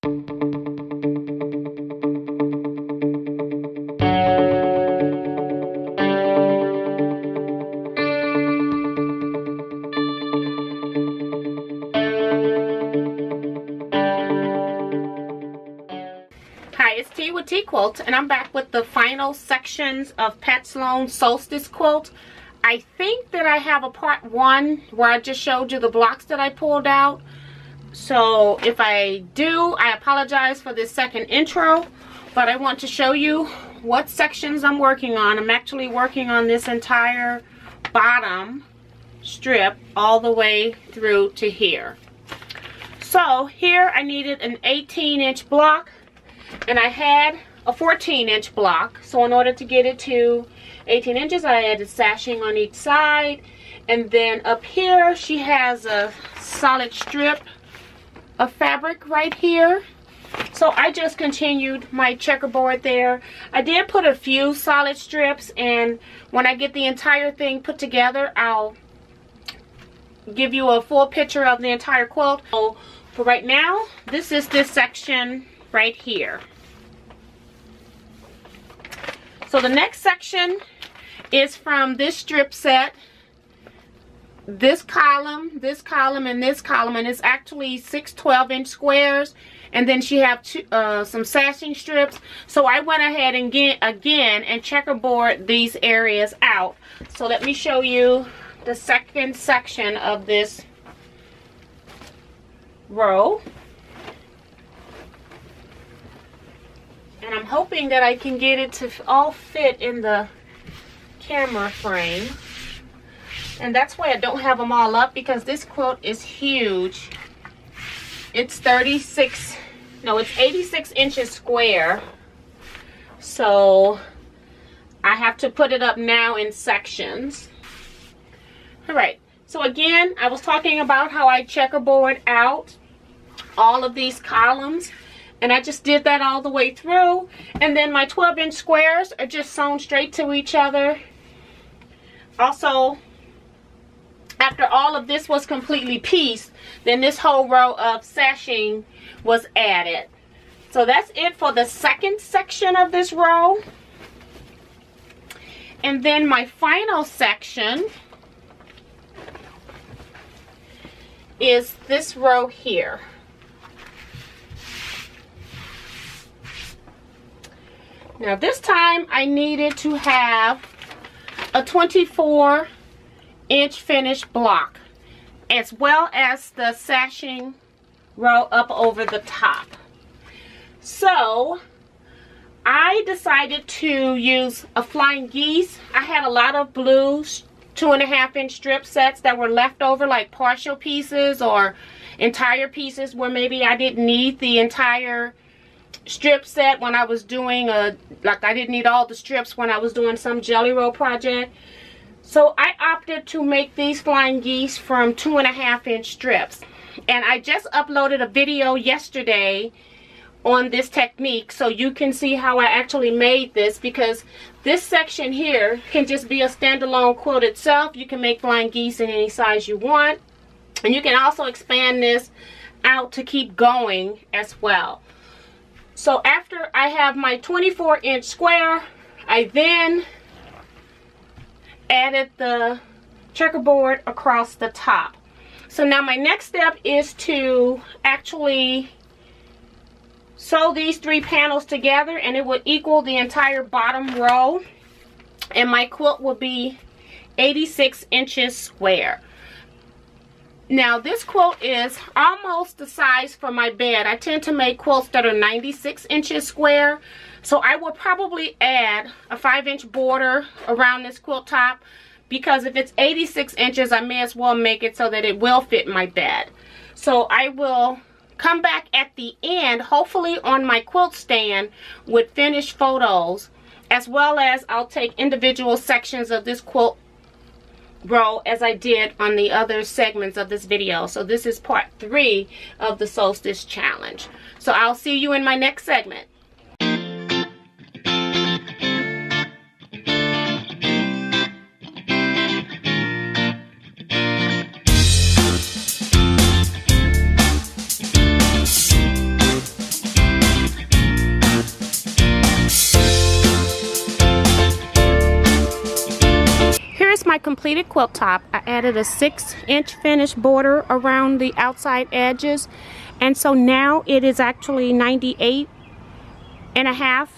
Hi, it's T with TeaQuilts, and I'm back with the final sections of Pat Sloan's Solstice quilt. I think that I have a part 1 where I just showed you the blocks that I pulled out. So if I do, I apologize for this second intro, but I want to show you what sections I'm working on. I'm actually working on this entire bottom strip all the way through to here. So here I needed an 18-inch block, and I had a 14-inch block. So in order to get it to 18 inches, I added sashing on each side. And then up here, she has a solid strip of fabric right here. So I just continued my checkerboard there. I did put a few solid strips, and when I get the entire thing put together, I'll give you a full picture of the entire quilt. So for right now, this is this section right here. So the next section is from this strip set. This column, and this column, and it's actually 6 12-inch squares, and then she have some sashing strips. So I went ahead and again and checkerboard these areas out. So let me show you the second section of this row. And I'm hoping that I can get it to all fit in the camera frame. And that's why I don't have them all up, because this quilt is huge. It's 86 inches square. So I have to put it up now in sections. Alright, so again, I was talking about how I checkerboard out all of these columns. And I just did that all the way through. And then my 12-inch squares are just sewn straight to each other. Also, after all of this was completely pieced, then this whole row of sashing was added. So that's it for the second section of this row. And then my final section is this row here. Now this time I needed to have a 24-inch finished block, as well as the sashing row up over the top. So I decided to use a flying geese. I had a lot of blue 2.5-inch strip sets that were left over, like partial pieces or entire pieces where maybe I didn't need the entire strip set when I was doing I didn't need all the strips when I was doing some jelly roll project. So I opted to make these flying geese from 2.5-inch strips, and I just uploaded a video yesterday on this technique so you can see how I actually made this, because this section here can just be a standalone quilt itself. You can make flying geese in any size you want, and you can also expand this out to keep going as well. So after I have my 24-inch square, I then added the checkerboard across the top. So now my next step is to actually sew these 3 panels together, and it will equal the entire bottom row, and my quilt will be 86 inches square. Now this quilt is almost the size for my bed. I tend to make quilts that are 96 inches square. So I will probably add a 5-inch border around this quilt top, because if it's 86 inches, I may as well make it so that it will fit my bed. So I will come back at the end, hopefully on my quilt stand, with finished photos, as well as I'll take individual sections of this quilt row as I did on the other segments of this video. So this is part 3 of the Solstice challenge. So I'll see you in my next segment. my completed quilt top. I added a 6-inch finished border around the outside edges, and so now it is actually 98.5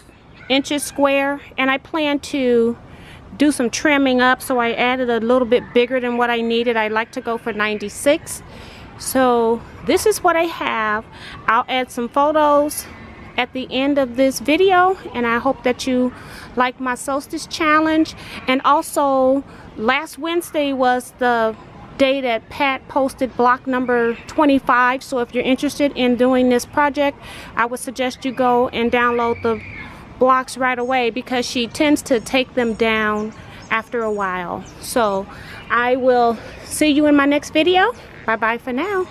inches square, and I plan to do some trimming up, so I added a little bit bigger than what I needed. I like to go for 96. So this is what I have. I'll add some photos at the end of this video, and I hope that you like my solstice challenge. And also, last Wednesday was the day that Pat posted block number 25, so if you're interested in doing this project, I would suggest you go and download the blocks right away, because she tends to take them down after a while. So I will see you in my next video. Bye bye for now.